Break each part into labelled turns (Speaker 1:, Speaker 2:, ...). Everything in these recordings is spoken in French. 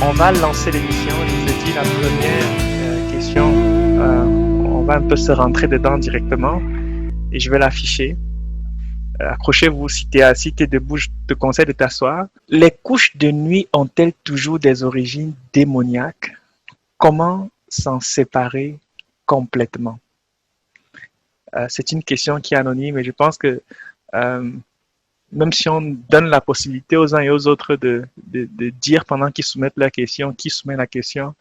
Speaker 1: On va lancer l'émission. Je vous ai dit la première question. On va un peu se rentrer dedans directement et je vais l'afficher. Accrochez-vous si t'es debout, je te conseille de t'asseoir. Les couches de nuit ont-elles toujours des origines démoniaques? Comment s'en séparer complètement? C'est une question qui est anonyme et je pense que euh, même si on donne la possibilité aux uns et aux autres de dire pendant qu'ils soumettent la question, qui soumet la question,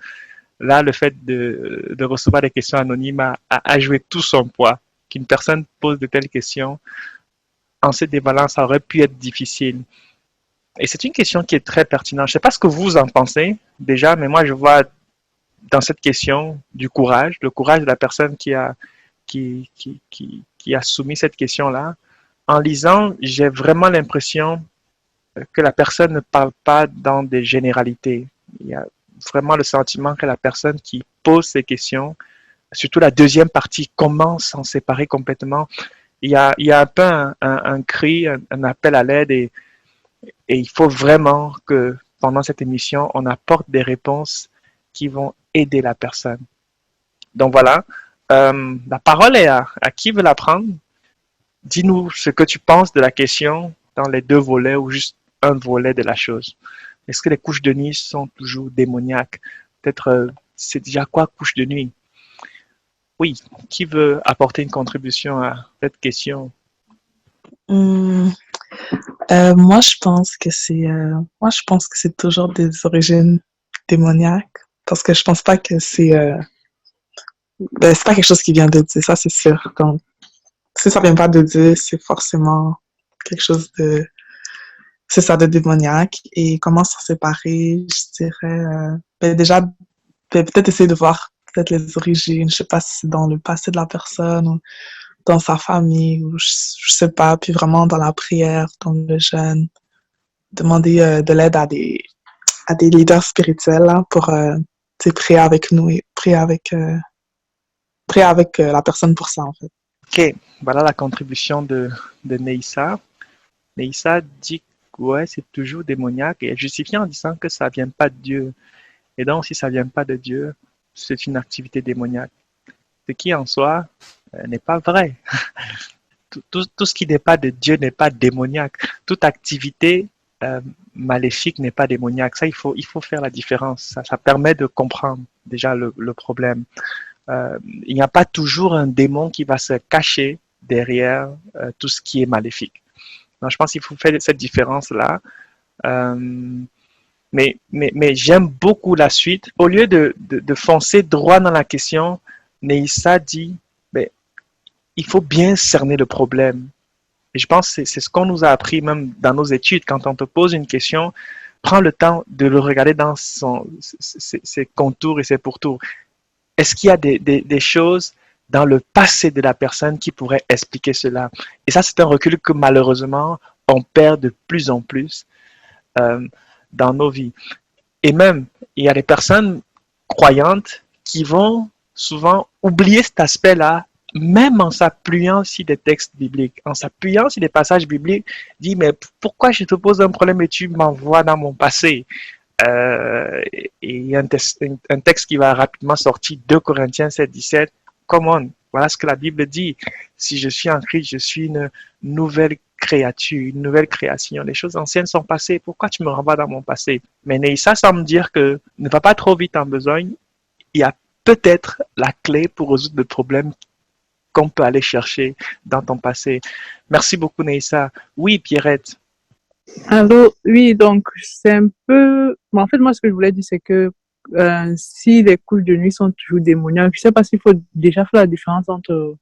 Speaker 1: là, le fait de recevoir des questions anonymes a joué tout son poids. Qu'une personne pose de telles questions, en se dévalant, ça aurait pu être difficile. Et c'est une question qui est très pertinente. Je ne sais pas ce que vous en pensez déjà, mais moi, je vois dans cette question du courage, le courage de la personne qui a soumis cette question-là. En lisant, j'ai vraiment l'impression que la personne ne parle pas dans des généralités. Il y a vraiment le sentiment que la personne qui pose ces questions, surtout la deuxième partie, comment s'en séparer complètement, il y a un peu un cri, un appel à l'aide et il faut vraiment que pendant cette émission, on apporte des réponses qui vont aider la personne. Donc voilà, la parole est à qui veut la prendre. Dis-nous ce que tu penses de la question dans les deux volets ou juste un volet de la chose. Est-ce que les couches de nuit sont toujours démoniaques? Peut-être c'est déjà quoi couche de nuit? Oui, qui veut apporter une contribution à cette question?
Speaker 2: Hum, moi je pense que c'est toujours des origines démoniaques parce que je pense pas que c'est pas quelque chose qui vient de Dieu, ça c'est sûr. Donc si ça vient pas de Dieu, c'est forcément quelque chose de c'est ça de démoniaque. Et comment s'en séparer, je dirais déjà peut-être essayer de voir peut-être les origines, je sais pas si c'est dans le passé de la personne ou dans sa famille ou je sais pas, puis vraiment dans la prière, dans le jeûne, demander de l'aide à des leaders spirituels là, pour prier avec nous et prier avec la personne pour ça en fait.
Speaker 1: Ok, voilà la contribution de Neissa. Neissa dit que ouais, c'est toujours démoniaque et elle justifie en disant que ça vient pas de Dieu. Et donc, si ça vient pas de Dieu, c'est une activité démoniaque. Ce qui en soi n'est pas vrai. Tout ce qui n'est pas de Dieu n'est pas démoniaque. Toute activité euh, maléfique n'est pas démoniaque. Ça, il faut faire la différence. Ça permet de comprendre déjà le problème. Il n'y a pas toujours un démon qui va se cacher derrière tout ce qui est maléfique. Donc, je pense qu'il faut faire cette différence-là. Euh, mais j'aime beaucoup la suite. Au lieu de foncer droit dans la question, Neissa dit, ben, il faut bien cerner le problème. Et je pense que c'est ce qu'on nous a appris même dans nos études. Quand on te pose une question, prends le temps de le regarder dans ses contours et ses pourtours. Est-ce qu'il y a des choses dans le passé de la personne qui pourraient expliquer cela? Et ça, c'est un recul que malheureusement, on perd de plus en plus euh, dans nos vies. Et même, il y a des personnes croyantes qui vont souvent oublier cet aspect-là, même en s'appuyant sur des textes bibliques, en s'appuyant sur des passages bibliques, dit, mais pourquoi je te pose un problème et tu m'envoies dans mon passé? Et il y a un texte qui va rapidement sortir, 2 Corinthiens 7, 17. Come on, voilà ce que la Bible dit. Si je suis en Christ, je suis une nouvelle créature, une nouvelle création. Les choses anciennes sont passées. Pourquoi tu me renvoies dans mon passé? Mais Neissa semble dire que ne va pas trop vite en besogne. Il y a peut-être la clé pour résoudre le problème qu'on peut aller chercher dans ton passé. Merci beaucoup, Neissa. Oui, Pierrette.
Speaker 3: Alors, oui, donc, c'est un peu... En fait, moi, ce que je voulais dire, c'est que si les couches de nuit sont toujours démoniaques, je sais pas s'il faut déjà faire la différence entre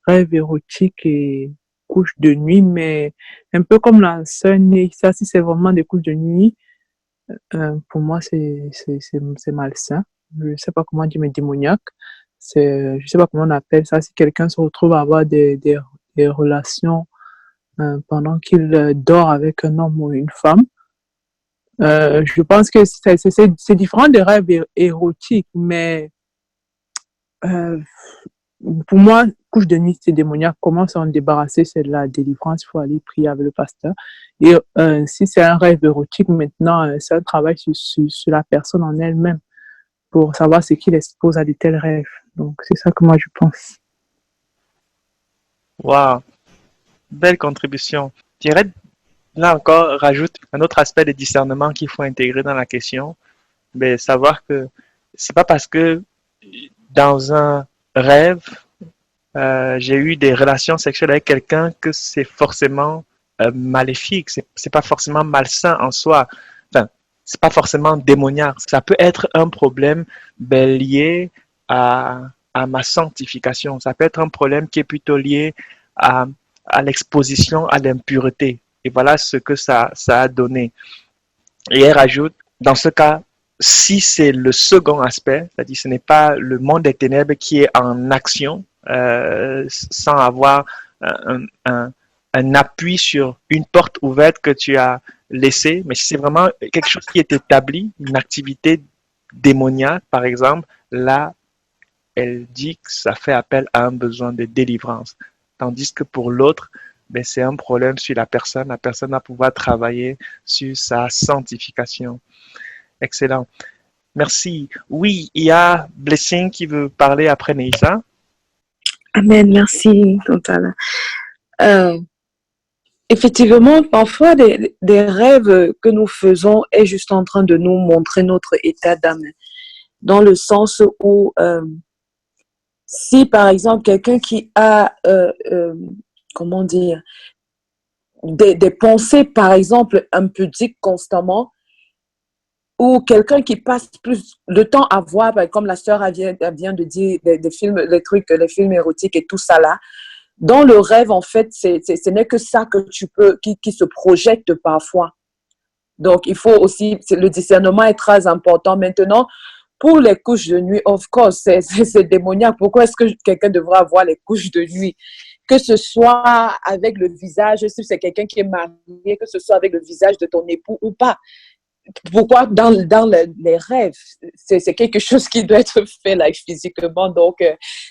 Speaker 3: rêve érotique et couches de nuit, mais un peu comme la sœur ça, si c'est vraiment des couches de nuit, pour moi, c'est malsain. Je sais pas comment dire, mais démoniaque. Je sais pas comment on appelle ça. Si quelqu'un se retrouve à avoir des relations pendant qu'il dort avec un homme ou une femme, je pense que c'est différent des rêves érotiques, mais euh, pour moi, couche de nuit, c'est démoniaque. Comment s'en débarrasser? C'est de la délivrance. Il faut aller prier avec le pasteur. Et si c'est un rêve érotique, maintenant, c'est un travail sur la personne en elle-même pour savoir ce qui l'expose à de tels rêves. Donc, c'est ça que moi, je pense.
Speaker 1: Waouh, belle contribution. Je dirais, là encore, rajoute un autre aspect de discernement qu'il faut intégrer dans la question. Mais savoir que c'est pas parce que dans un rêve, j'ai eu des relations sexuelles avec quelqu'un que c'est forcément maléfique, c'est pas forcément malsain en soi. Enfin, c'est pas forcément démoniaque. Ça peut être un problème lié à ma sanctification. Ça peut être un problème qui est plutôt lié à, à l'exposition à l'impureté. Et voilà ce que ça a donné. Et elle rajoute, dans ce cas, si c'est le second aspect, c'est-à-dire ce n'est pas le monde des ténèbres qui est en action, sans avoir un appui sur une porte ouverte que tu as laissée, mais si c'est vraiment quelque chose qui est établi, une activité démoniaque, par exemple, là, elle dit que ça fait appel à un besoin de délivrance. Tandis que pour l'autre, ben, c'est un problème sur la personne. La personne va pouvoir travailler sur sa sanctification. Excellent. Merci. Oui, il y a Blessing qui veut parler après Neissa.
Speaker 4: Amen, merci, Tontala. Effectivement, parfois, des rêves que nous faisons est juste en train de nous montrer notre état d'âme. Dans le sens où, si par exemple, quelqu'un qui a, comment dire, des pensées, par exemple, impudiques constamment, ou quelqu'un qui passe plus de temps à voir, comme la sœur vient de dire, des films, les films érotiques et tout ça là, dans le rêve, en fait, ce n'est que ça que tu peux, qui se projette parfois. Donc, il faut aussi, le discernement est très important. Maintenant, pour les couches de nuit, of course, c'est démoniaque. Pourquoi est-ce que quelqu'un devrait avoir les couches de nuit? Que ce soit avec le visage, si c'est quelqu'un qui est marié, que ce soit avec le visage de ton époux ou pas. Pourquoi dans les rêves? C'est quelque chose qui doit être fait là, physiquement. Donc,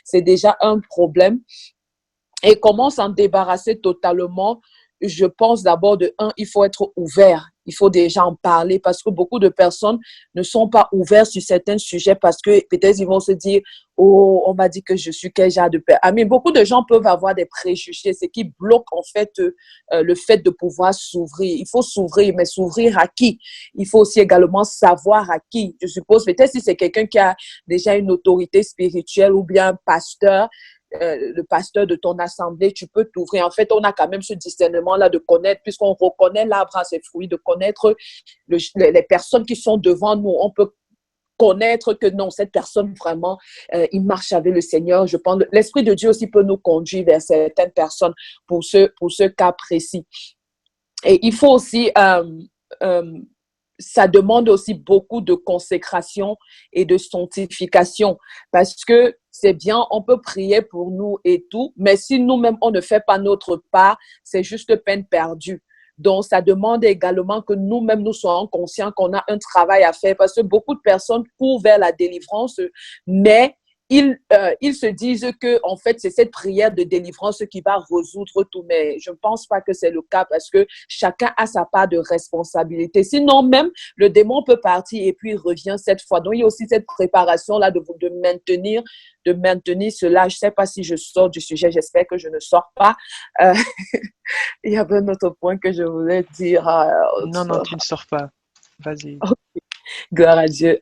Speaker 4: c'est déjà un problème. Et comment s'en débarrasser totalement? Je pense d'abord il faut être ouvert. Il faut déjà en parler parce que beaucoup de personnes ne sont pas ouvertes sur certains sujets parce que peut-être ils vont se dire, oh, on m'a dit que je suis quel genre de père. Mais beaucoup de gens peuvent avoir des préjugés, ce qui bloque en fait le fait de pouvoir s'ouvrir. Il faut s'ouvrir, mais s'ouvrir à qui? Il faut aussi également savoir à qui. Je suppose peut-être si c'est quelqu'un qui a déjà une autorité spirituelle ou bien un pasteur, le pasteur de ton assemblée, tu peux t'ouvrir. En fait, on a quand même ce discernement-là de connaître, puisqu'on reconnaît l'arbre à ses fruits, de connaître les personnes qui sont devant nous. On peut connaître que non, cette personne vraiment, il marche avec le Seigneur. Je pense l'Esprit de Dieu aussi peut nous conduire vers certaines personnes pour ce cas précis. Et il faut aussi... ça demande aussi beaucoup de consécration et de sanctification parce que c'est bien, on peut prier pour nous et tout, mais si nous-mêmes, on ne fait pas notre part, c'est juste peine perdue. Donc, ça demande également que nous-mêmes, nous soyons conscients qu'on a un travail à faire parce que beaucoup de personnes courent vers la délivrance, mais ils se disent que en fait c'est cette prière de délivrance qui va résoudre tout, mais je ne pense pas que c'est le cas parce que chacun a sa part de responsabilité. Sinon même le démon peut partir et puis il revient cette fois. Donc il y a aussi cette préparation là de maintenir cela. Je ne sais pas si je sors du sujet, j'espère que je ne sors pas. Il y avait un autre point que je voulais dire.
Speaker 1: Non, tu ne sors pas. Vas-y.
Speaker 4: Okay. Gloire à Dieu.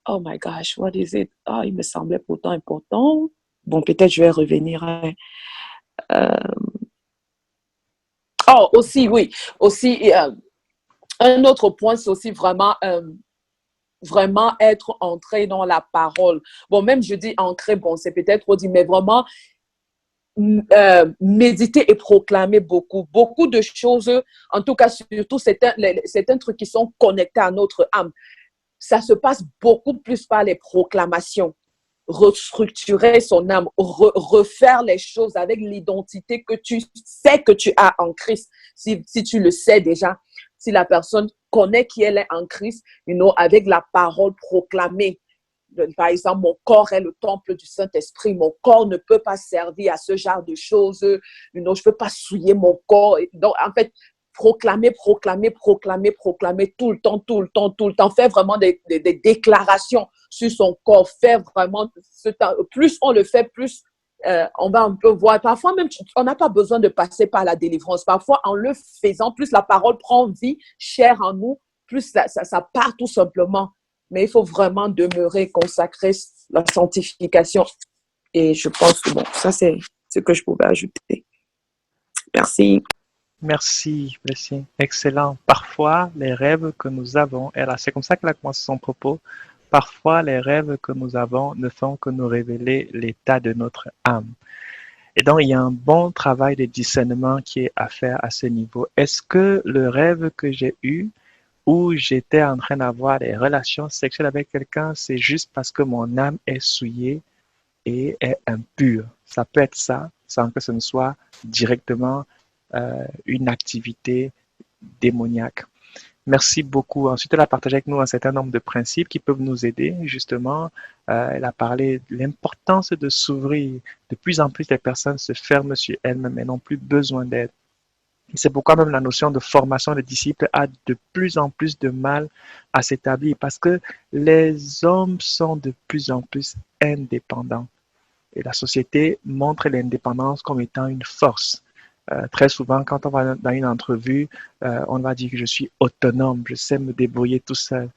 Speaker 4: Oh my gosh, what is it? Oh, il me semblait pourtant important. Bon, peut-être je vais revenir. Oh, aussi, oui. Aussi, un autre point, c'est aussi vraiment être ancré dans la parole. Bon, même je dis ancré, bon, c'est peut-être trop dit, mais vraiment méditer et proclamer beaucoup de choses. En tout cas, surtout, certains trucs qui sont connectés à notre âme. Ça se passe beaucoup plus par les proclamations. Restructurer son âme, refaire les choses avec l'identité que tu sais que tu as en Christ. Si tu le sais déjà, si la personne connaît qui elle est en Christ, avec la parole proclamée, par exemple, mon corps est le temple du Saint-Esprit, mon corps ne peut pas servir à ce genre de choses, je ne peux pas souiller mon corps. Donc, en fait, proclamer tout le temps, faire vraiment des déclarations sur son corps, faire vraiment, plus on le fait, plus on va un peu voir. Parfois même, on n'a pas besoin de passer par la délivrance. Parfois, en le faisant, plus la parole prend vie, chair en nous, plus ça part tout simplement. Mais il faut vraiment demeurer, consacrer la sanctification. Et je pense que bon, ça c'est ce que je pouvais ajouter. Merci.
Speaker 1: Merci, merci. Excellent. Parfois, les rêves que nous avons, et là, c'est comme ça qu'elle a commencé son propos. Parfois, les rêves que nous avons ne font que nous révéler l'état de notre âme. Et donc, il y a un bon travail de discernement qui est à faire à ce niveau. Est-ce que le rêve que j'ai eu, où j'étais en train d'avoir des relations sexuelles avec quelqu'un, c'est juste parce que mon âme est souillée et est impure? Ça peut être ça, sans que ce ne soit directement une activité démoniaque. Merci beaucoup. Ensuite, elle a partagé avec nous un certain nombre de principes qui peuvent nous aider, justement. Elle a parlé de l'importance de s'ouvrir. De plus en plus, les personnes se ferment sur elles-mêmes et n'ont plus besoin d'aide. C'est pourquoi même la notion de formation des disciples a de plus en plus de mal à s'établir parce que les hommes sont de plus en plus indépendants. Et la société montre l'indépendance comme étant une force. Très souvent, quand on va dans une entrevue, on va dire que je suis autonome, je sais me débrouiller tout seul.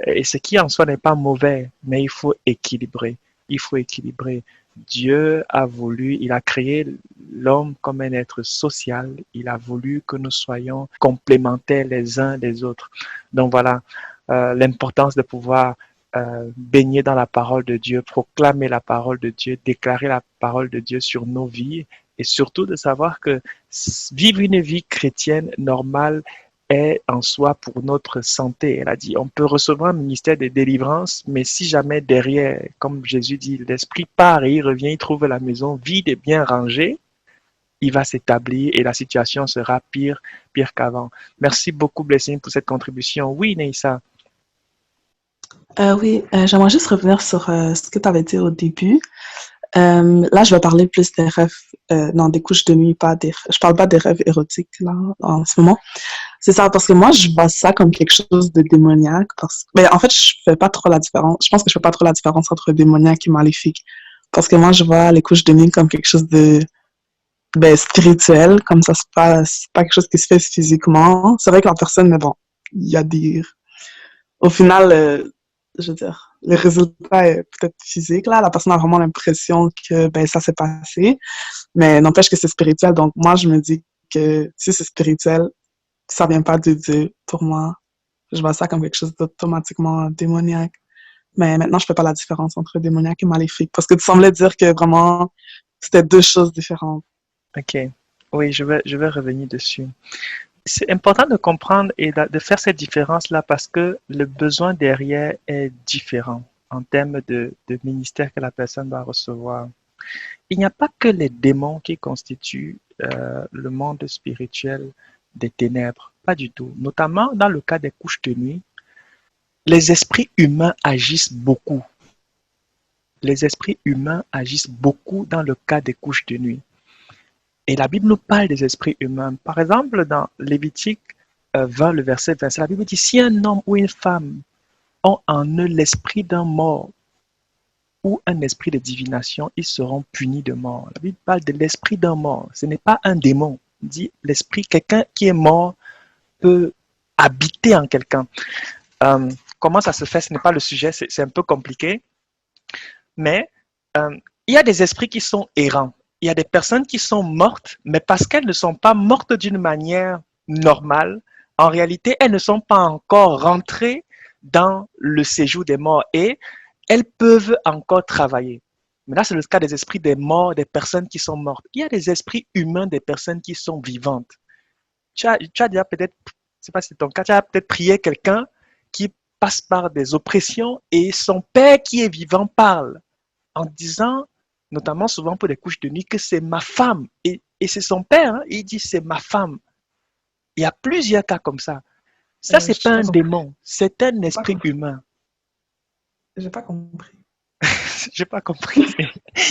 Speaker 1: Et ce qui en soi n'est pas mauvais, mais il faut équilibrer. Il faut équilibrer. Dieu a voulu, il a créé l'homme comme un être social. Il a voulu que nous soyons complémentaires les uns des autres. Donc voilà, l'importance de pouvoir baigner dans la parole de Dieu, proclamer la parole de Dieu, déclarer la parole de Dieu sur nos vies et surtout de savoir que vivre une vie chrétienne normale est en soi pour notre santé. Elle a dit, on peut recevoir un ministère de délivrance, mais si jamais derrière, comme Jésus dit, l'esprit part et il revient, il trouve la maison vide et bien rangée, il va s'établir et la situation sera pire qu'avant. Merci beaucoup, Blessing, pour cette contribution. Oui, Neissa.
Speaker 2: Oui, j'aimerais juste revenir sur ce que tu avais dit au début. Là, je vais parler plus des rêves, non, des couches de nuit, je parle pas des rêves érotiques, là, en ce moment. C'est ça, parce que moi, je vois ça comme quelque chose de démoniaque, mais en fait, je fais pas trop la différence, je pense que je fais pas trop la différence entre démoniaque et maléfique. Parce que moi, je vois les couches de nuit comme quelque chose de, spirituel, comme ça se passe, c'est pas quelque chose qui se fait physiquement. C'est vrai que la personne, mais bon, il y a au final, je veux dire, le résultat est peut-être physique, là. La personne a vraiment l'impression que, ça s'est passé. Mais n'empêche que c'est spirituel. Donc, moi, je me dis que si c'est spirituel, ça vient pas de Dieu. Pour moi, je vois ça comme quelque chose d'automatiquement démoniaque. Mais maintenant, je fais pas la différence entre démoniaque et maléfique. Parce que tu semblais dire que vraiment, c'était deux choses différentes.
Speaker 1: OK. Oui, je vais revenir dessus. C'est important de comprendre et de faire cette différence-là parce que le besoin derrière est différent en termes de ministère que la personne va recevoir. Il n'y a pas que les démons qui constituent le monde spirituel des ténèbres, pas du tout. Notamment dans le cas des couches de nuit, les esprits humains agissent beaucoup. Les esprits humains agissent beaucoup dans le cas des couches de nuit. Et la Bible nous parle des esprits humains. Par exemple, dans Lévitique 20, le verset 27, la Bible dit, si un homme ou une femme ont en eux l'esprit d'un mort ou un esprit de divination, ils seront punis de mort. La Bible parle de l'esprit d'un mort. Ce n'est pas un démon. On dit l'esprit, quelqu'un qui est mort peut habiter en quelqu'un. Comment ça se fait? Ce n'est pas le sujet, c'est un peu compliqué. Mais il y a des esprits qui sont errants. Il y a des personnes qui sont mortes, mais parce qu'elles ne sont pas mortes d'une manière normale, en réalité, elles ne sont pas encore rentrées dans le séjour des morts et elles peuvent encore travailler. Mais là, c'est le cas des esprits des morts, des personnes qui sont mortes. Il y a des esprits humains des personnes qui sont vivantes. Tu as déjà peut-être, je ne sais pas si c'est ton cas, tu as peut-être prié quelqu'un qui passe par des oppressions et son père qui est vivant parle en disant, notamment souvent pour les couches de nuit, que c'est ma femme. Et c'est son père, hein, il dit c'est ma femme. Il y a plusieurs cas comme ça. Ça, c'est pas un démon, c'est un esprit humain.
Speaker 2: J'ai pas compris.
Speaker 1: J'ai pas compris.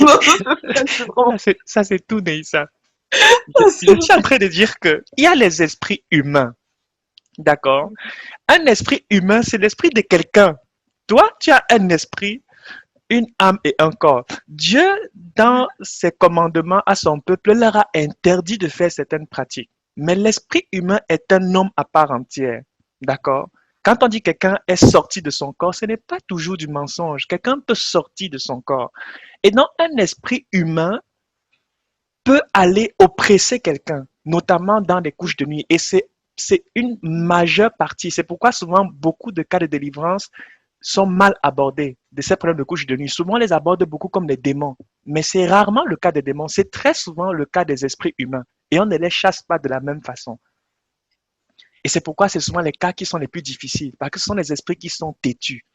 Speaker 2: Non, c'est vraiment
Speaker 1: Ça, c'est tout, Neïssa. Je suis en train de dire que il y a les esprits humains, d'accord? Un esprit humain, c'est l'esprit de quelqu'un. Toi, tu as un esprit, une âme et un corps. Dieu, dans ses commandements à son peuple, leur a interdit de faire certaines pratiques. Mais l'esprit humain est un homme à part entière. D'accord? Quand on dit quelqu'un est sorti de son corps, ce n'est pas toujours du mensonge. Quelqu'un peut sortir de son corps. Et donc, un esprit humain peut aller oppresser quelqu'un, notamment dans les couches de nuit. Et c'est une majeure partie. C'est pourquoi souvent beaucoup de cas de délivrance sont mal abordés de ces problèmes de couches de nuit. Souvent, on les aborde beaucoup comme des démons. Mais c'est rarement le cas des démons. C'est très souvent le cas des esprits humains. Et on ne les chasse pas de la même façon. Et c'est pourquoi c'est souvent les cas qui sont les plus difficiles. Parce que ce sont les esprits qui sont têtus.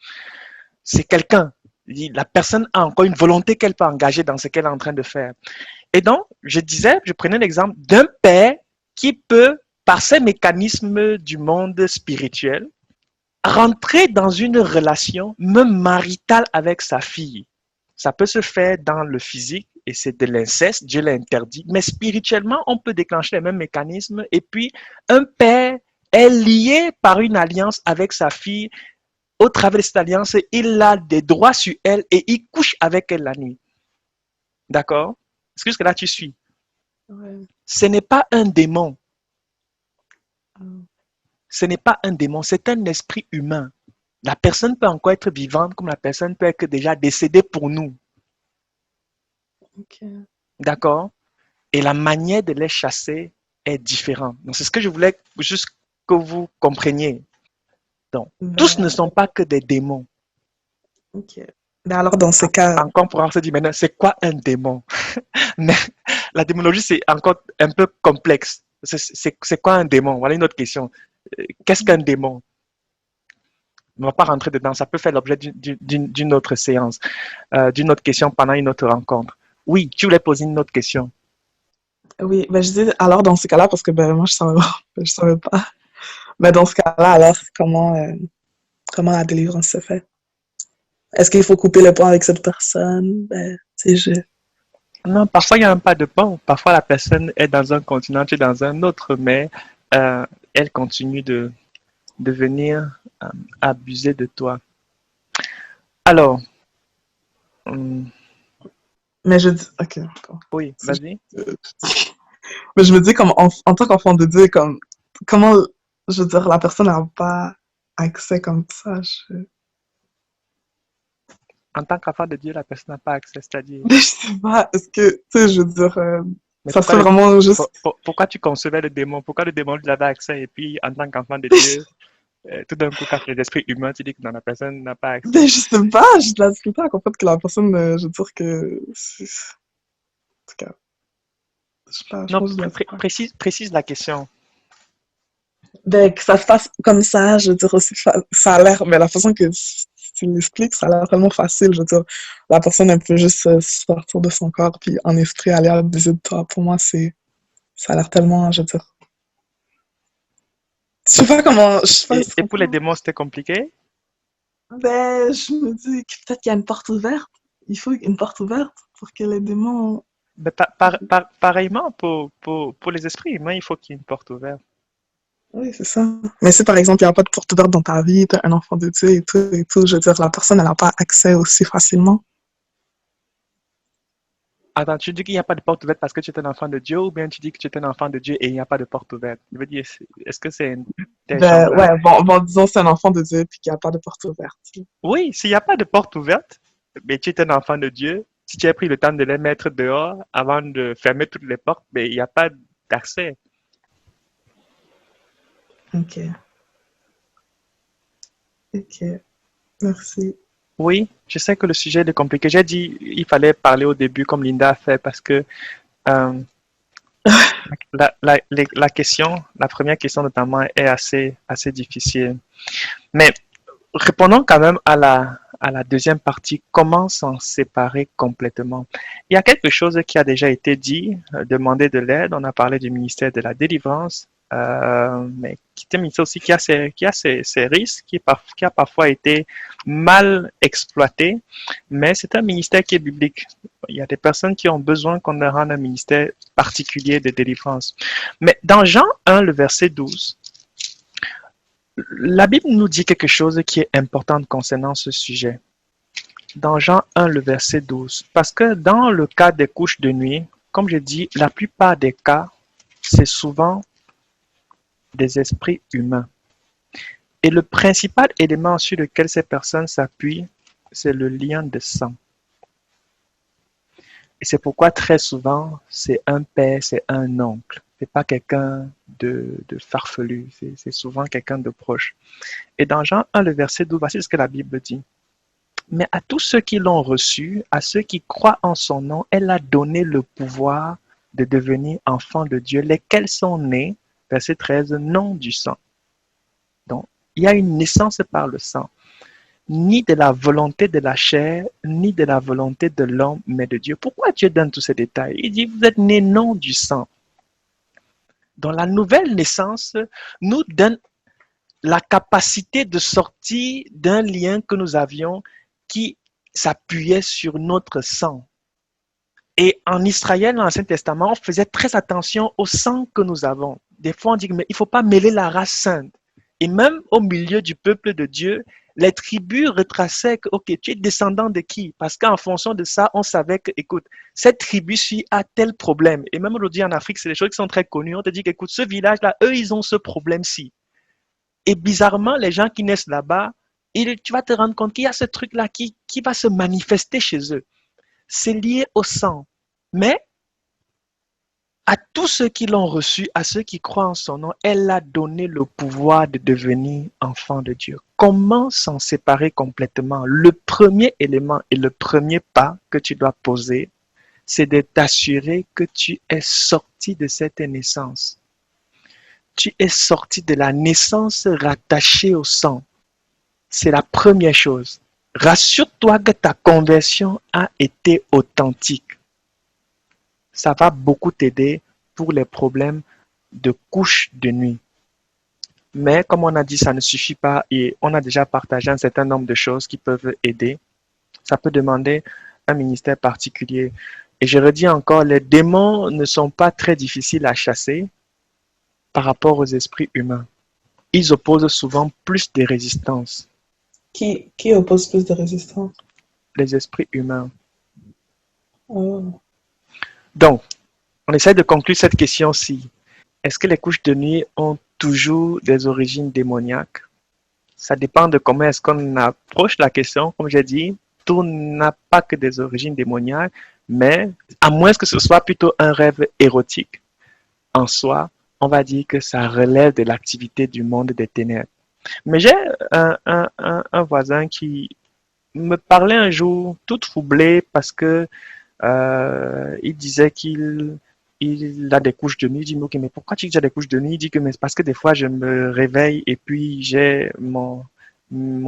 Speaker 1: C'est quelqu'un. La personne a encore une volonté qu'elle peut engager dans ce qu'elle est en train de faire. Et donc, je prenais l'exemple d'un père qui peut, par ses mécanismes du monde spirituel, rentrer dans une relation, même maritale, avec sa fille. Ça peut se faire dans le physique et c'est de l'inceste, Dieu l'a interdit. Mais spirituellement, on peut déclencher les mêmes mécanismes. Et puis, un père est lié par une alliance avec sa fille. Au travers de cette alliance, il a des droits sur elle et il couche avec elle la nuit. D'accord? Est-ce que jusque-là, tu suis?
Speaker 2: ouais.
Speaker 1: Ce n'est pas un démon.
Speaker 2: Ah,
Speaker 1: Ce n'est pas un démon, c'est un esprit humain. La personne peut encore être vivante comme la personne peut être déjà décédée pour nous.
Speaker 2: ok.
Speaker 1: D'accord? Et la manière de les chasser est différente. Donc, c'est ce que je voulais juste que vous compreniez. Donc, tous ne
Speaker 2: Ben,
Speaker 1: sont pas que des démons.
Speaker 2: ok. Ben alors, dans ce cas,
Speaker 1: Encore, on pourra se dire maintenant, c'est quoi un démon? Mais la démonologie, c'est encore un peu complexe. C'est quoi un démon? Voilà une autre question. Qu'est-ce qu'un démon? On ne va pas rentrer dedans. Ça peut faire l'objet d'une autre séance, d'une autre question pendant une autre rencontre. Oui, tu voulais poser une autre question.
Speaker 2: oui, ben je dis alors dans ce cas-là, parce que ben moi je savais pas. Mais dans ce cas-là, alors comment la délivrance se fait? Est-ce qu'il faut couper le pont avec cette personne? Ben, tu sais,
Speaker 1: Non, parfois il y a un pas de pont. Parfois la personne est dans un continent, tu es dans un autre, mais elle continue de venir abuser de toi. Alors, hum,
Speaker 2: mais je dis, ok, d'accord.
Speaker 1: oui, vas-y.
Speaker 2: Mais je me dis comme en tant qu'enfant de Dieu, comme comment, je veux dire, la personne n'a pas accès comme ça.
Speaker 1: En tant qu'enfant de Dieu, la personne n'a pas accès, c'est-à-dire.
Speaker 2: Mais je sais pas, est-ce que, tu sais, je veux dire,
Speaker 1: Mais
Speaker 2: ça serait vraiment juste.
Speaker 1: pourquoi tu concevais le démon? Pourquoi le démon lui avait accès et puis en tant qu'enfant de Dieu, tout d'un coup, quand les esprits humains, tu dis que non, la personne n'a pas accès.
Speaker 2: Mais je sais pas, j'ai de la difficulté à comprendre que la personne, je veux dire que. En tout cas, je sais pas, je
Speaker 1: Non,
Speaker 2: pense que je dois pas.
Speaker 1: précise la question.
Speaker 2: Ben, que ça se passe comme ça, je veux dire aussi, ça a l'air, mais la façon que tu l'expliques, ça a l'air tellement facile, je veux dire, la personne, elle peut juste sortir de son corps, puis en esprit aller à baiser de toi. Pour moi, ça a l'air tellement, je veux dire. Je sais pas comment, je sais pas si tu
Speaker 1: Et pour les
Speaker 2: comprends.
Speaker 1: démons, c'était compliqué?
Speaker 2: Ben, je me dis que peut-être qu'il y a une porte ouverte. Il faut une porte ouverte pour que les démons.
Speaker 1: Mais pareillement, pour les esprits humains, il faut qu'il y ait une porte ouverte.
Speaker 2: Oui, c'est ça. Mais si par exemple, il n'y a pas de porte ouverte dans ta vie, t'es un enfant de Dieu et tout, je veux dire, la personne, elle n'a pas accès aussi facilement.
Speaker 1: Attends, tu dis qu'il n'y a pas de porte ouverte parce que tu es un enfant de Dieu ou bien tu dis que tu es un enfant de Dieu et il n'y a pas de porte ouverte? Je veux dire, est-ce que c'est
Speaker 2: Ben,
Speaker 1: interchangeable?
Speaker 2: ouais, bon, disons, c'est un enfant de Dieu puis qu'il n'y a pas de porte ouverte.
Speaker 1: Oui, s'il n'y a pas de porte ouverte, mais tu es un enfant de Dieu, si tu as pris le temps de les mettre dehors avant de fermer toutes les portes, mais il n'y a pas d'accès.
Speaker 2: Ok, ok, merci.
Speaker 1: Oui, je sais que le sujet est compliqué. J'ai dit il fallait parler au début comme Linda a fait parce que euh, la question, la première question notamment est assez difficile. Mais répondons quand même à la deuxième partie, comment s'en séparer complètement. Il y a quelque chose qui a déjà été dit, demander de l'aide. On a parlé du ministère de la délivrance, mais qui est un ministère aussi qui a ses risques, qui a parfois été mal exploité, mais c'est un ministère qui est biblique. Il y a des personnes qui ont besoin qu'on leur rende un ministère particulier de délivrance. Mais dans Jean 1, le verset 12, la Bible nous dit quelque chose qui est important concernant ce sujet. Dans Jean 1, le verset 12, parce que dans le cas des couches de nuit, comme je dis, la plupart des cas, c'est souvent des esprits humains. Et le principal élément sur lequel ces personnes s'appuient, c'est le lien de sang. Et c'est pourquoi très souvent, c'est un père, c'est un oncle. C'est pas quelqu'un de farfelu, c'est souvent quelqu'un de proche. Et dans Jean 1, le verset 12, voici ce que la Bible dit. Mais à tous ceux qui l'ont reçu, à ceux qui croient en son nom, elle a donné le pouvoir de devenir enfants de Dieu, lesquels sont nés, verset 13, non du sang. Donc, il y a une naissance par le sang, ni de la volonté de la chair, ni de la volonté de l'homme, mais de Dieu. Pourquoi Dieu donne tous ces détails? Il dit, vous êtes nés non du sang. Donc, la nouvelle naissance nous donne la capacité de sortir d'un lien que nous avions qui s'appuyait sur notre sang. Et en Israël, dans l'Ancien Testament, on faisait très attention au sang que nous avons. Des fois, on dit mais il ne faut pas mêler la race sainte. Et même au milieu du peuple de Dieu, les tribus retraçaient que, ok, tu es descendant de qui? Parce qu'en fonction de ça, on savait que, écoute, cette tribu-ci a tel problème. Et même aujourd'hui en Afrique, c'est des choses qui sont très connues. On te dit qu'écoute, ce village-là, eux, ils ont ce problème-ci. Et bizarrement, les gens qui naissent là-bas, tu vas te rendre compte qu'il y a ce truc-là qui va se manifester chez eux. C'est lié au sang. Mais à tous ceux qui l'ont reçu, à ceux qui croient en son nom, elle a donné le pouvoir de devenir enfant de Dieu. Comment s'en séparer complètement? Le premier élément et le premier pas que tu dois poser, c'est de t'assurer que tu es sorti de cette naissance. Tu es sorti de la naissance rattachée au sang. C'est la première chose. Rassure-toi que ta conversion a été authentique. Ça va beaucoup t'aider pour les problèmes de couches de nuit. Mais comme on a dit, ça ne suffit pas et on a déjà partagé un certain nombre de choses qui peuvent aider. Ça peut demander un ministère particulier. Et je redis encore, les démons ne sont pas très difficiles à chasser par rapport aux esprits humains. Ils opposent souvent plus de résistance.
Speaker 2: Qui oppose plus de résistance?
Speaker 1: Les esprits humains.
Speaker 2: Oh.
Speaker 1: Donc, on essaie de conclure cette question-ci. Est-ce que les couches de nuit ont toujours des origines démoniaques? Ça dépend de comment est-ce qu'on approche la question. Comme j'ai dit, tout n'a pas que des origines démoniaques, mais à moins que ce soit plutôt un rêve érotique, en soi, on va dire que ça relève de l'activité du monde des ténèbres. Mais j'ai un voisin qui me parlait un jour tout troublé parce que il disait qu'il a des couches de nuit. Il dit, ok, mais pourquoi tu dis que j'ai des couches de nuit? Il dit que mais c'est parce que des fois je me réveille et puis j'ai mon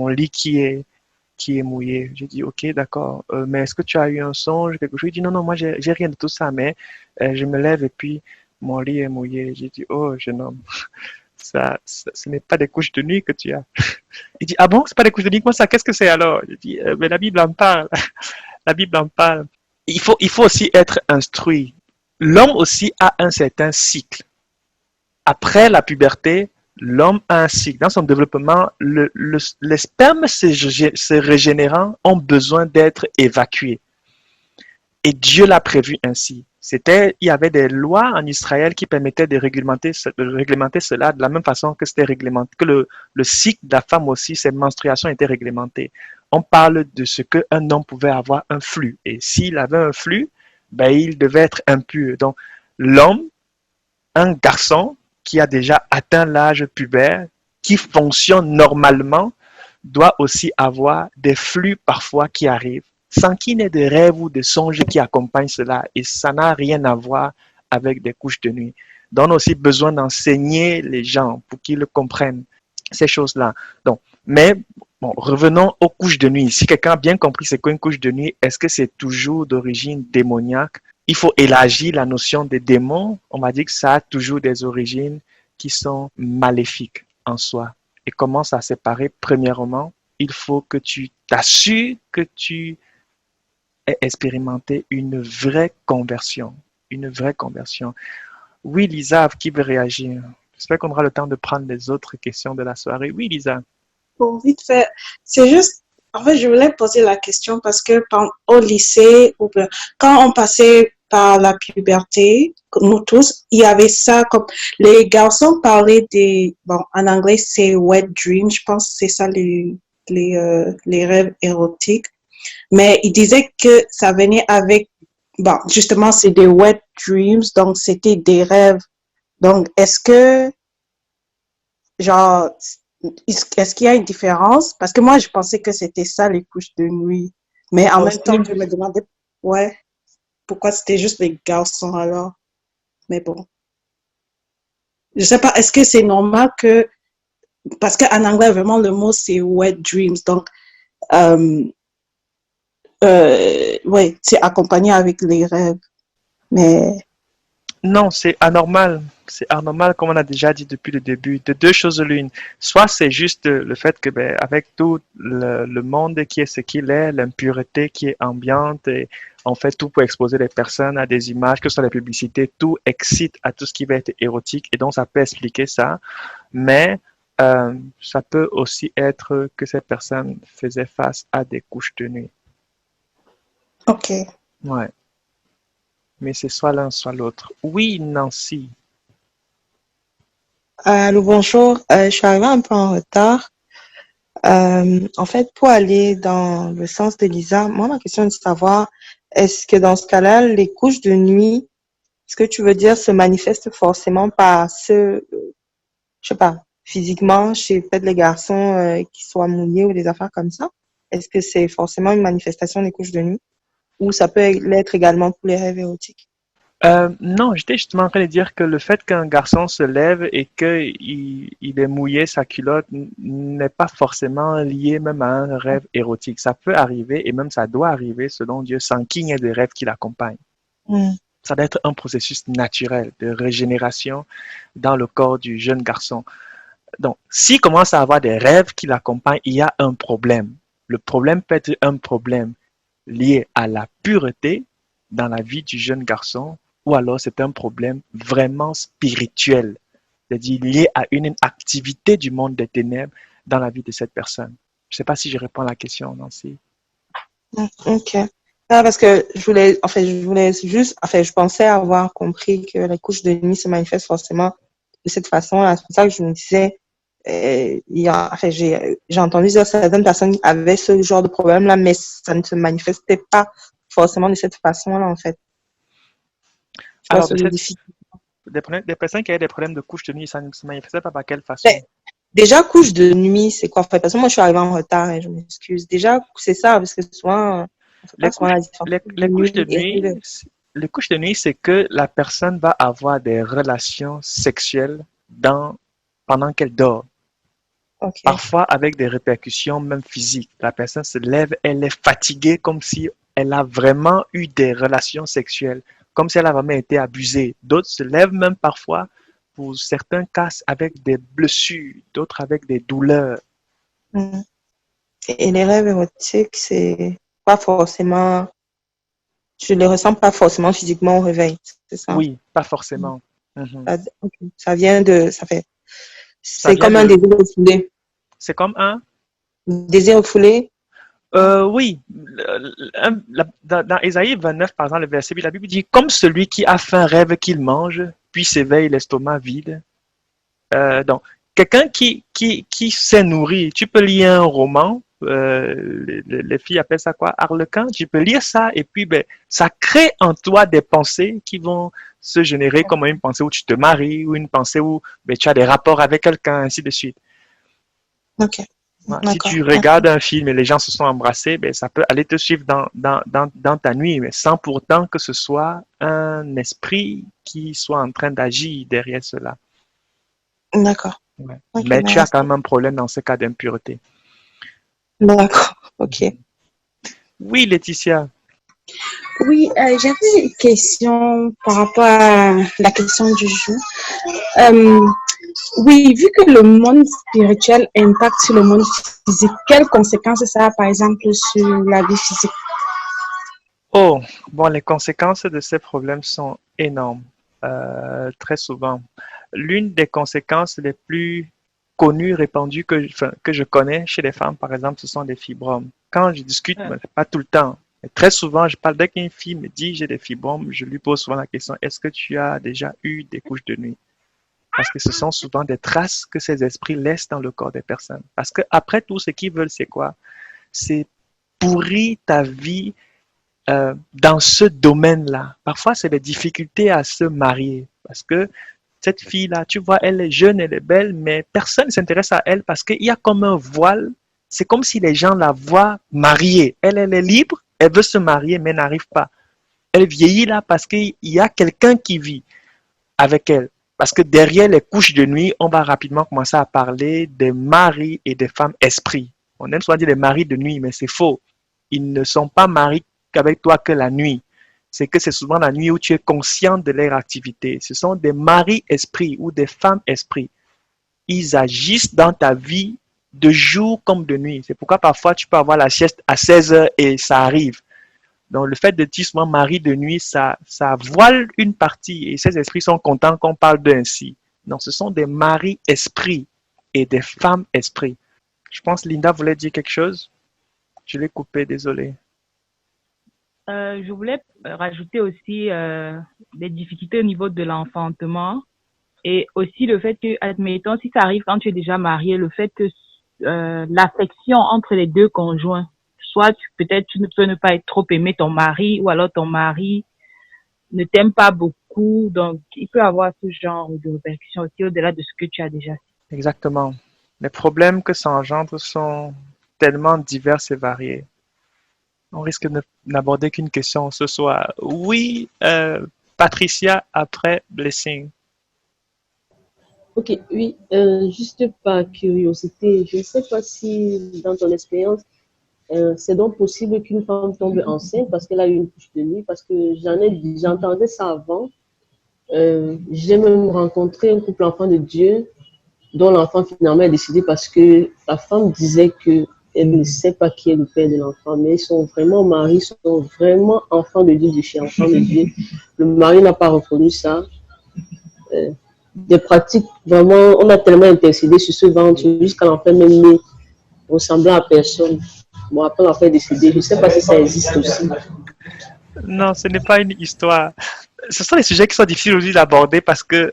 Speaker 1: lit qui est mouillé. J'ai dit, ok, d'accord, mais est-ce que tu as eu un songe, quelque chose? Il dit, non, moi j'ai rien de tout ça, mais je me lève et puis mon lit est mouillé. J'ai dit, oh jeune homme, ce n'est pas des couches de nuit que tu as. Il dit, ah bon, c'est pas des couches de nuit, moi ça, qu'est-ce que c'est alors? J'ai dit, mais la Bible en parle. La Bible en parle. Il faut aussi être instruit. L'homme aussi a un certain cycle. Après la puberté, l'homme a un cycle. Dans son développement, les spermes se régénérant ont besoin d'être évacués. Et Dieu l'a prévu ainsi. Il y avait des lois en Israël qui permettaient de réglementer cela de la même façon que c'était réglementé, que le cycle de la femme aussi, ses menstruations étaient réglementées. On parle de ce qu'un homme pouvait avoir un flux. Et s'il avait un flux, ben, il devait être impur. Donc, l'homme, un garçon qui a déjà atteint l'âge pubère, qui fonctionne normalement, doit aussi avoir des flux parfois qui arrivent, sans qu'il n'ait de rêve ou de songe qui accompagnent cela. Et ça n'a rien à voir avec des couches de nuit. Donc, on a aussi besoin d'enseigner les gens pour qu'ils comprennent ces choses-là. Donc, mais bon, revenons aux couches de nuit. Si quelqu'un a bien compris c'est quoi une couche de nuit, est-ce que c'est toujours d'origine démoniaque? Il faut élargir la notion des démons. On va dire que ça a toujours des origines qui sont maléfiques en soi. Et comment ça séparer? Premièrement, il faut que tu t'assures que tu aies expérimenté une vraie conversion. Une vraie conversion. Oui, Lisa, qui veut réagir? J'espère qu'on aura le temps de prendre les autres questions de la soirée. Oui, Lisa.
Speaker 5: Bon, vite fait, c'est juste, en fait, je voulais poser la question parce que au lycée, ou bien, quand on passait par la puberté, nous tous, il y avait ça comme, les garçons parlaient des, bon, en anglais, c'est wet dreams, je pense que c'est ça les rêves érotiques, mais ils disaient que ça venait avec, bon, justement, c'est des wet dreams, donc c'était des rêves. Donc, est-ce que, genre, est-ce qu'il y a une différence? Parce que moi, je pensais que c'était ça, les couches de nuit. Mais en même temps, je me demandais, ouais, pourquoi c'était juste les garçons alors? Mais bon. Je sais pas, est-ce que c'est normal que, parce qu'en anglais, vraiment, le mot, c'est wet dreams. Donc, euh, ouais, c'est accompagné avec les rêves. Mais,
Speaker 1: Non, c'est anormal. C'est anormal, comme on a déjà dit depuis le début, de deux choses l'une. Soit c'est juste le fait que, ben, avec tout le monde qui est ce qu'il est, l'impureté qui est ambiante, et on fait tout pour exposer les personnes à des images, que ce soit les publicités, tout excite à tout ce qui va être érotique, et donc ça peut expliquer ça. Mais ça peut aussi être que cette personne faisait face à des couches de nuit.
Speaker 5: ok.
Speaker 1: Ouais. Mais c'est soit l'un, soit l'autre. Oui, Nancy.
Speaker 6: Allô, bonjour. Je suis arrivée un peu en retard. En fait, pour aller dans le sens de Lisa, moi, ma question est de savoir, est-ce que dans ce cas-là, les couches de nuit, ce que tu veux dire, se manifestent forcément par je sais pas, physiquement, chez peut-être les garçons qui soient mouillés ou des affaires comme ça? Est-ce que c'est forcément une manifestation des couches de nuit? Ou ça peut l'être également pour les rêves érotiques?
Speaker 1: Non, j'étais justement en train de dire que le fait qu'un garçon se lève et qu'il ait mouillé sa culotte n'est pas forcément lié même à un rêve érotique. Ça peut arriver et même ça doit arriver selon Dieu sans qu'il y ait des rêves qui l'accompagnent.
Speaker 6: Mm.
Speaker 1: Ça doit être un processus naturel de régénération dans le corps du jeune garçon. Donc, s'il commence à avoir des rêves qui l'accompagnent, il y a un problème. Le problème peut être un problème lié à la pureté dans la vie du jeune garçon, ou alors c'est un problème vraiment spirituel, c'est-à-dire lié à une activité du monde des ténèbres dans la vie de cette personne. Je ne sais pas si je réponds à la question, Nancy.
Speaker 6: Ok. Ah, parce que je pensais avoir compris que les couches de nuit se manifestent forcément de cette façon-là. C'est pour ça que je me disais, j'ai entendu dire que certaines personnes avaient ce genre de problème-là, mais ça ne se manifestait pas forcément de cette façon-là, en fait. Je
Speaker 1: Alors,
Speaker 6: pense que c'est difficile.
Speaker 1: des personnes qui avaient des problèmes de couches de nuit, ça ne se manifestait pas par quelle façon?
Speaker 6: Ben, déjà, couche de nuit, c'est quoi, en fait? Parce que moi, je suis arrivée en retard et je m'excuse. Déjà, c'est ça, parce que souvent, on ne fait pas souvent la différence.
Speaker 1: Les couches de nuit, c'est que la personne va avoir des relations sexuelles pendant qu'elle dort.
Speaker 6: Ok.
Speaker 1: Parfois avec des répercussions même physiques. La personne se lève, elle est fatiguée comme si elle a vraiment eu des relations sexuelles, comme si elle a vraiment été abusée. D'autres se lèvent même parfois, pour certains cas, avec des blessures, d'autres avec des douleurs.
Speaker 6: Mm. Et les rêves érotiques, c'est pas forcément, je les ressens pas forcément physiquement au réveil, c'est ça?
Speaker 1: Oui, pas forcément. Mhm.
Speaker 6: Ça vient
Speaker 1: Ça
Speaker 6: c'est
Speaker 1: vient
Speaker 6: comme un désir refoulé.
Speaker 1: C'est comme un...
Speaker 6: Désir refoulé?
Speaker 1: Oui, dans Ésaïe 29, par exemple, le verset 8, la Bible dit, comme celui qui a faim rêve qu'il mange, puis s'éveille l'estomac vide. Donc, quelqu'un qui s'est nourri, tu peux lire un roman, les filles appellent ça quoi? Harlequin, tu peux lire ça et puis ben, ça crée en toi des pensées qui vont se générer comme une pensée où tu te maries ou une pensée où ben, tu as des rapports avec quelqu'un, ainsi de suite.
Speaker 6: Ok.
Speaker 1: Si tu regardes un film et les gens se sont embrassés, ben, ça peut aller te suivre dans ta nuit, mais sans pourtant que ce soit un esprit qui soit en train d'agir derrière cela.
Speaker 6: D'accord.
Speaker 1: Ouais.
Speaker 6: Ok,
Speaker 1: Mais tu as quand même un problème dans ce cas d'impureté.
Speaker 6: d'accord. Ok.
Speaker 1: Oui, Laetitia.
Speaker 7: Oui, j'avais une question par rapport à la question du jour. Euh, Oui, vu que le monde spirituel impacte sur le monde physique, quelles conséquences ça a, par exemple, sur la vie physique?
Speaker 1: Oh, bon, les conséquences de ces problèmes sont énormes, très souvent. L'une des conséquences les plus connues, répandues enfin, que je connais chez les femmes, par exemple, ce sont des fibromes. Quand je discute, mais pas tout le temps, mais très souvent, je parle dès qu'une fille me dit j'ai des fibromes, je lui pose souvent la question, est-ce que tu as déjà eu des couches de nuit? Parce que ce sont souvent des traces que ces esprits laissent dans le corps des personnes. Parce que après tout, ce qu'ils veulent, c'est quoi? C'est pourrir ta vie dans ce domaine-là. Parfois, c'est des difficultés à se marier parce que cette fille-là, tu vois, elle est jeune, elle est belle, mais personne ne s'intéresse à elle parce qu'il y a comme un voile. C'est comme si les gens la voient mariée. Elle est libre, elle veut se marier, mais n'arrive pas. Elle vieillit là parce qu'il y a quelqu'un qui vit avec elle. Parce que derrière les couches de nuit, on va rapidement commencer à parler des maris et des femmes esprits. On aime souvent dire des maris de nuit, mais c'est faux. Ils ne sont pas mariés qu'avec toi que la nuit. C'est que c'est souvent la nuit où tu es conscient de leur activité. Ce sont des maris esprits ou des femmes esprits. Ils agissent dans ta vie de jour comme de nuit. C'est pourquoi parfois tu peux avoir la sieste à 16 heures et ça arrive. Donc, le fait de dire souvent mari de nuit, ça voile une partie et ces esprits sont contents qu'on parle d'eux ainsi. Donc, ce sont des maris esprits et des femmes esprits. Je pense que Linda voulait dire quelque chose. Je l'ai coupé, désolé.
Speaker 8: Je voulais rajouter aussi des difficultés au niveau de l'enfantement et aussi le fait que, admettons, si ça arrive quand tu es déjà marié, le fait que l'affection entre les deux conjoints, soit peut-être tu ne peux ne pas être trop aimé ton mari ou alors ton mari ne t'aime pas beaucoup, donc il peut avoir ce genre de répercussions aussi au-delà de ce que tu as déjà fait.
Speaker 1: Exactement. Les problèmes que ça engendre sont tellement divers et variés. On risque de n'aborder qu'une question ce soir. Oui, Patricia, après Blessing.
Speaker 9: Ok, oui, juste par curiosité, je ne sais pas si dans ton expérience, c'est donc possible qu'une femme tombe enceinte parce qu'elle a eu une couche de nuit, parce que j'entendais ça avant. J'ai même rencontré un couple enfant de Dieu dont l'enfant finalement est décédé parce que la femme disait que elle ne sait pas qui est le père de l'enfant, mais ils sont vraiment mariés, ils sont vraiment enfants de Dieu, de chez enfants de Dieu. Le mari n'a pas reconnu ça. Des pratiques, vraiment, on a tellement intercédé sur ce ventre jusqu'à l'enfant même né, ressemblant à personne. Bon, après l'enfant est décédé, je ne sais pas si ça existe aussi.
Speaker 1: Non, ce n'est pas une histoire. Ce sont des sujets qui sont difficiles aujourd'hui d'aborder parce que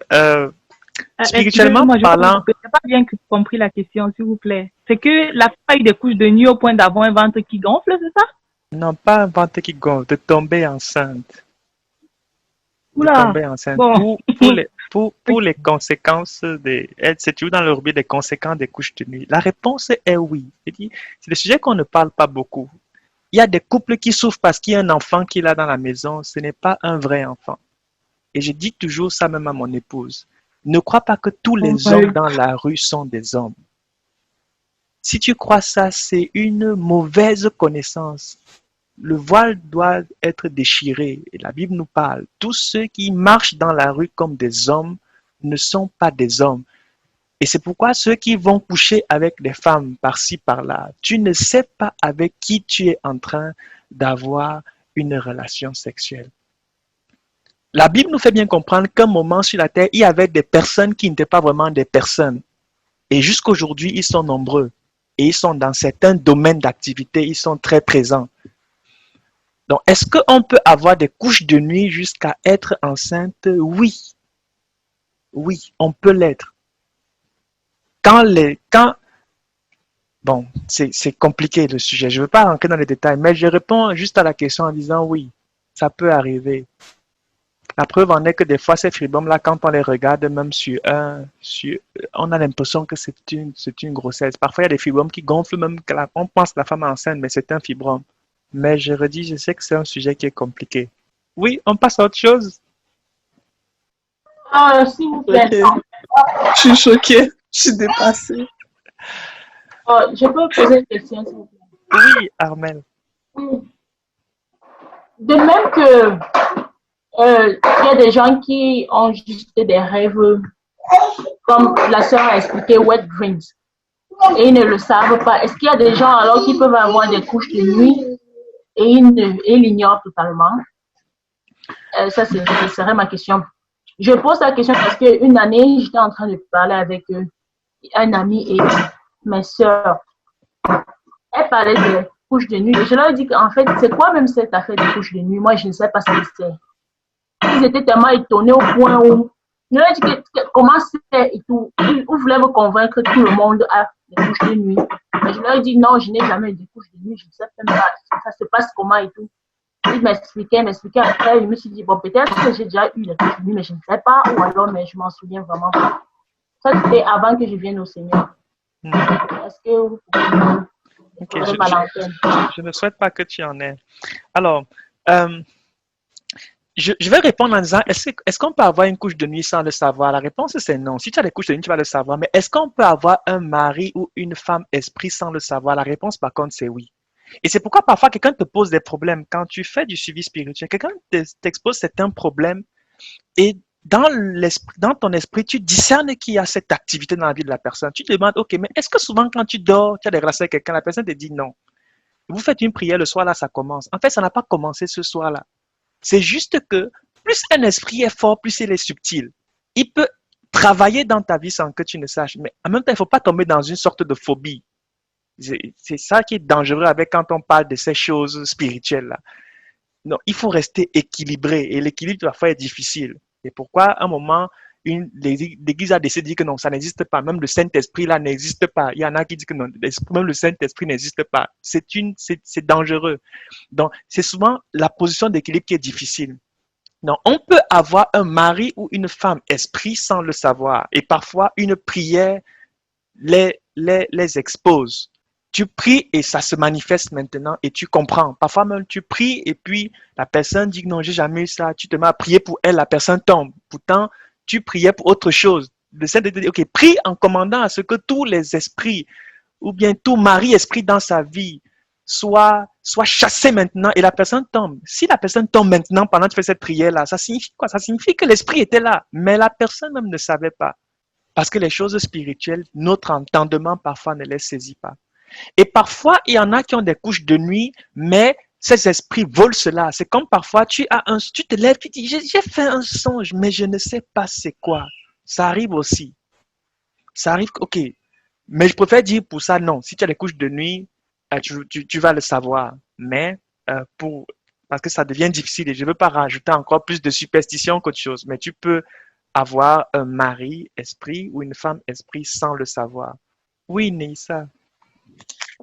Speaker 1: spirituellement parlant...
Speaker 8: Je n'ai pas bien compris la question, s'il vous plaît. C'est que la femme a eu des couches de nuit au point d'avoir un ventre qui gonfle, c'est ça?
Speaker 1: Non, pas un ventre qui gonfle, de tomber enceinte.
Speaker 8: Oula,
Speaker 1: de tomber enceinte.
Speaker 8: Bon.
Speaker 1: Pour les conséquences c'est toujours dans le rubis des conséquences des couches de nuit. La réponse est oui. C'est des sujets qu'on ne parle pas beaucoup. Il y a des couples qui souffrent parce qu'il y a un enfant qui est là dans la maison. Ce n'est pas un vrai enfant. Et je dis toujours ça même à mon épouse. Ne crois pas que tous les hommes dans la rue sont des hommes. Si tu crois ça, c'est une mauvaise connaissance. Le voile doit être déchiré. Et la Bible nous parle. Tous ceux qui marchent dans la rue comme des hommes ne sont pas des hommes. Et c'est pourquoi ceux qui vont coucher avec des femmes par-ci, par-là, tu ne sais pas avec qui tu es en train d'avoir une relation sexuelle. La Bible nous fait bien comprendre qu'à un moment sur la terre, il y avait des personnes qui n'étaient pas vraiment des personnes. Et jusqu'aujourd'hui, ils sont nombreux. Et ils sont dans certains domaines d'activité, ils sont très présents. Donc, est-ce qu'on peut avoir des couches de nuit jusqu'à être enceinte? Oui. Oui, on peut l'être. Bon, c'est compliqué le sujet. Je ne veux pas rentrer dans les détails, mais je réponds juste à la question en disant oui, ça peut arriver. La preuve en est que des fois, ces fibromes-là, quand on les regarde, même on a l'impression que c'est une grossesse. Parfois, il y a des fibromes qui gonflent, même on pense que la femme est enceinte, mais c'est un fibrome. Mais je redis, je sais que c'est un sujet qui est compliqué. Oui, on passe à autre chose.
Speaker 10: S'il vous plaît.
Speaker 2: Okay. Je suis choquée, je suis dépassée.
Speaker 10: Je peux poser une question, s'il vous plaît?
Speaker 1: Oui, Armel.
Speaker 10: De même que il y a des gens qui ont juste des rêves comme la sœur a expliqué, wet dreams. Et ils ne le savent pas. Est-ce qu'il y a des gens alors qui peuvent avoir des couches de nuit et ils l'ignorent totalement? Ça, ce serait ma question. Je pose la question parce qu'une année, j'étais en train de parler avec un ami et mes sœurs. Elles parlaient de couches de nuit. Et je leur ai dit qu'en fait, c'est quoi même cette affaire de couches de nuit? Moi, je ne sais pas ce que c'est. Ils étaient tellement étonnés au point où je leur ai dit comment c'est et tout. Ils voulaient me convaincre que tout le monde a des couches de nuit. Mais je leur ai dit non, je n'ai jamais eu de couches de nuit. Je ne sais même pas. Ça se passe comment et tout. Ils m'expliquaient. Après, je me suis dit, bon, peut-être que j'ai déjà eu des couches de nuit, mais je ne sais pas. Ou alors, mais je m'en souviens vraiment pas. Ça, c'était avant que je vienne au Seigneur. Est-ce que vous pouvez
Speaker 1: Ok, je ne souhaite pas que tu en aies. Alors, je vais répondre en disant, est-ce qu'on peut avoir une couche de nuit sans le savoir? La réponse, c'est non. Si tu as des couches de nuit, tu vas le savoir. Mais est-ce qu'on peut avoir un mari ou une femme esprit sans le savoir? La réponse, par contre, c'est oui. Et c'est pourquoi parfois quelqu'un te pose des problèmes. Quand tu fais du suivi spirituel, quelqu'un t'expose certains problèmes et dans ton esprit, tu discernes qu'il y a cette activité dans la vie de la personne. Tu te demandes, ok, mais est-ce que souvent quand tu dors, tu as des relations avec quelqu'un, la personne te dit non. Vous faites une prière le soir, là, ça commence. En fait, ça n'a pas commencé ce soir-là. C'est juste que plus un esprit est fort, plus il est subtil. Il peut travailler dans ta vie sans que tu ne saches. Mais en même temps, il ne faut pas tomber dans une sorte de phobie. C'est ça qui est dangereux avec quand on parle de ces choses spirituelles-là. Non, il faut rester équilibré et l'équilibre parfois est difficile. Et pourquoi à un moment, l'Église a décidé de dire que non, ça n'existe pas. Même le Saint-Esprit là n'existe pas. Il y en a qui disent que non, même le Saint-Esprit n'existe pas. C'est dangereux. Donc, c'est souvent la position d'équilibre qui est difficile. Non, on peut avoir un mari ou une femme esprit sans le savoir. Et parfois, une prière les expose. Tu pries et ça se manifeste maintenant et tu comprends. Parfois même tu pries et puis la personne dit non, j'ai jamais eu ça. Tu te mets à prier pour elle, la personne tombe. Pourtant, tu priais pour autre chose. Le Saint te dit, ok, prie en commandant à ce que tous les esprits ou bien tout mari-esprit dans sa vie soit chassé maintenant et la personne tombe. Si la personne tombe maintenant pendant que tu fais cette prière-là, ça signifie quoi? Ça signifie que l'esprit était là, mais la personne même ne savait pas. Parce que les choses spirituelles, notre entendement parfois ne les saisit pas. Et parfois, il y en a qui ont des couches de nuit, mais ces esprits volent cela. C'est comme parfois, tu te lèves, tu dis, j'ai fait un songe, mais je ne sais pas c'est quoi. Ça arrive aussi. Ça arrive, ok. Mais je préfère dire pour ça, non. Si tu as des couches de nuit, tu vas le savoir. Mais parce que ça devient difficile et je ne veux pas rajouter encore plus de superstition qu'autre chose, mais tu peux avoir un mari esprit ou une femme esprit sans le savoir. Oui, Neissa.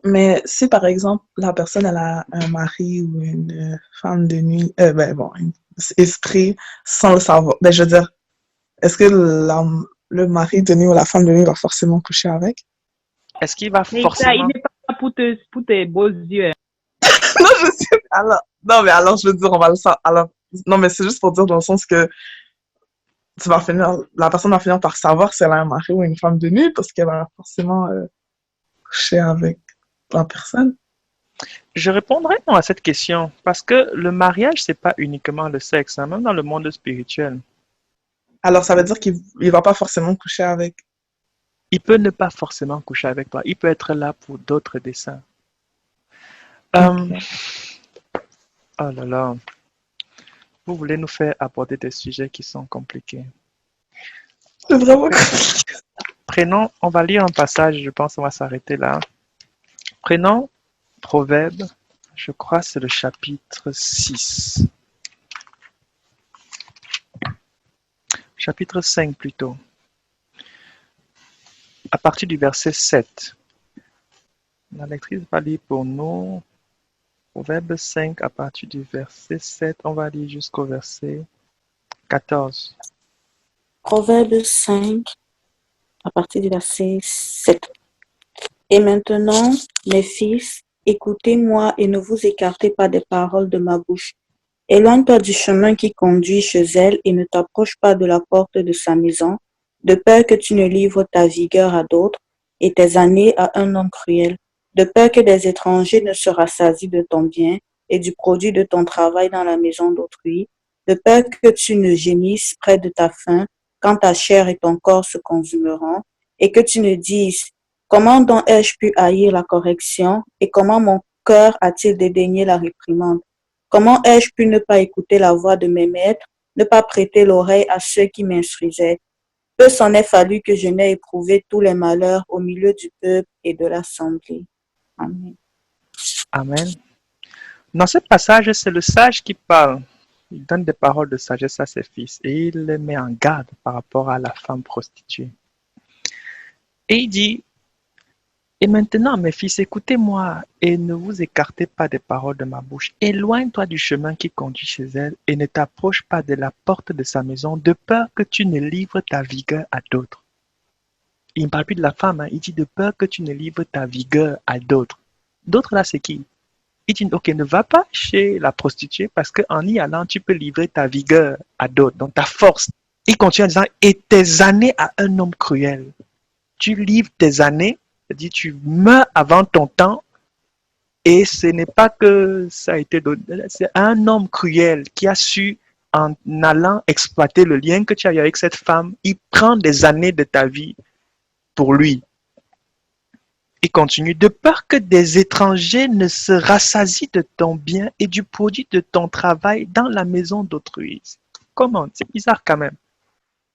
Speaker 2: Mais si par exemple la personne elle a un mari ou une femme de nuit, un esprit sans le savoir, je veux dire, est-ce que le mari de nuit ou la femme de nuit va forcément coucher avec?
Speaker 1: Est-ce qu'il va
Speaker 8: Mais
Speaker 1: forcément...
Speaker 8: ça, il n'est pas là pour tes beaux yeux.
Speaker 2: Non, je sais. Non, mais alors je veux dire, on va le savoir. Alors, non, mais c'est juste pour dire dans le sens que la personne va finir par savoir si elle a un mari ou une femme de nuit parce qu'elle va forcément coucher avec la personne.
Speaker 1: Je répondrai non à cette question parce que le mariage, c'est pas uniquement le sexe, hein, même dans le monde spirituel.
Speaker 2: Alors, ça veut dire qu'il ne va pas forcément coucher avec.
Speaker 1: Il peut ne pas forcément coucher avec toi. Il peut être là pour d'autres desseins.
Speaker 2: Okay.
Speaker 1: Oh là là. Vous voulez nous faire aborder des sujets qui sont compliqués.
Speaker 2: C'est vraiment compliqué.
Speaker 1: Prenons, on va lire un passage, je pense qu'on va s'arrêter là. Prenons Proverbe, je crois c'est le chapitre 6. Chapitre 5 plutôt. À partir du verset 7. La lectrice va lire pour nous Proverbe 5 à partir du verset 7. On va lire jusqu'au verset 14.
Speaker 4: Proverbe 5, à partir du verset 7. Et maintenant, mes fils, écoutez-moi et ne vous écartez pas des paroles de ma bouche. Éloigne-toi du chemin qui conduit chez elle et ne t'approche pas de la porte de sa maison, de peur que tu ne livres ta vigueur à d'autres et tes années à un homme cruel, de peur que des étrangers ne se rassasient de ton bien et du produit de ton travail dans la maison d'autrui, de peur que tu ne gémisses près de ta faim
Speaker 5: quand ta chair et ton corps se consumeront, et que tu ne dises, comment donc ai-je pu haïr la correction, et comment mon cœur a-t-il dédaigné la réprimande? Comment ai-je pu ne pas écouter la voix de mes maîtres, ne pas prêter l'oreille à ceux qui m'instruisaient? Peu s'en est fallu que je n'ai éprouvé tous les malheurs au milieu du peuple et de l'assemblée. Amen.
Speaker 1: Amen. Dans ce passage, c'est le sage qui parle. Il donne des paroles de sagesse à ses fils et il les met en garde par rapport à la femme prostituée. Et il dit, et maintenant, mes fils, écoutez-moi et ne vous écartez pas des paroles de ma bouche. Éloigne-toi du chemin qui conduit chez elle et ne t'approche pas de la porte de sa maison, de peur que tu ne livres ta vigueur à d'autres. Il ne parle plus de la femme, hein. Il dit de peur que tu ne livres ta vigueur à d'autres. D'autres là, c'est qui? Il dit, ok, ne va pas chez la prostituée parce qu'en y allant, tu peux livrer ta vigueur à d'autres, donc ta force. Il continue en disant, et tes années à un homme cruel. Tu livres tes années, c'est-à-dire tu meurs avant ton temps, et ce n'est pas que ça a été donné, c'est un homme cruel qui a su, en allant exploiter le lien que tu as eu avec cette femme, il prend des années de ta vie pour lui. Il continue, de peur que des étrangers ne se rassasient de ton bien et du produit de ton travail dans la maison d'autrui. Comment? C'est bizarre quand même.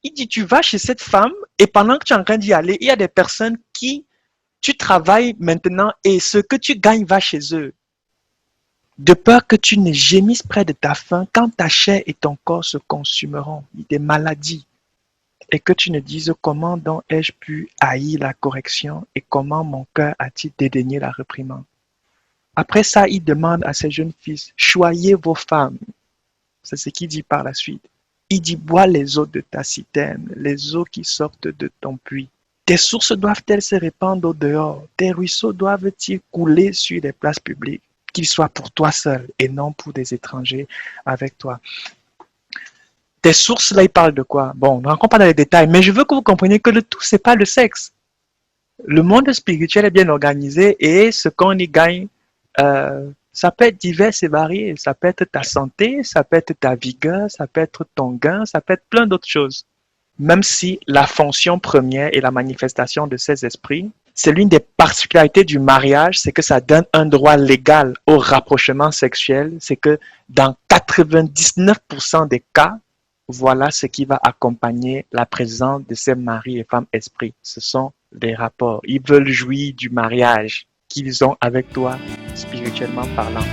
Speaker 1: Il dit, tu vas chez cette femme et pendant que tu es en train d'y aller, il y a des personnes qui, tu travailles maintenant et ce que tu gagnes va chez eux. De peur que tu ne gémisses près de ta faim quand ta chair et ton corps se consumeront, des maladies. Et que tu ne dises comment donc ai-je pu haïr la correction et comment mon cœur a-t-il dédaigné la réprimande. Après ça, il demande à ses jeunes fils, choyez vos femmes. C'est ce qu'il dit par la suite. Il dit, bois les eaux de ta citerne, les eaux qui sortent de ton puits. Tes sources doivent-elles se répandre au dehors? Tes ruisseaux doivent-ils couler sur les places publiques? Qu'ils soient pour toi seul et non pour des étrangers avec toi. Tes sources, là, ils parlent de quoi? Bon, on ne rentre pas dans les détails, mais je veux que vous compreniez que le tout, ce n'est pas le sexe. Le monde spirituel est bien organisé et ce qu'on y gagne, ça peut être divers et varié. Ça peut être ta santé, ça peut être ta vigueur, ça peut être ton gain, ça peut être plein d'autres choses. Même si la fonction première et la manifestation de ces esprits, c'est l'une des particularités du mariage, c'est que ça donne un droit légal au rapprochement sexuel. C'est que dans 99% des cas, voilà ce qui va accompagner la présence de ces maris et femmes esprits. Ce sont les rapports. Ils veulent jouir du mariage qu'ils ont avec toi, spirituellement parlant.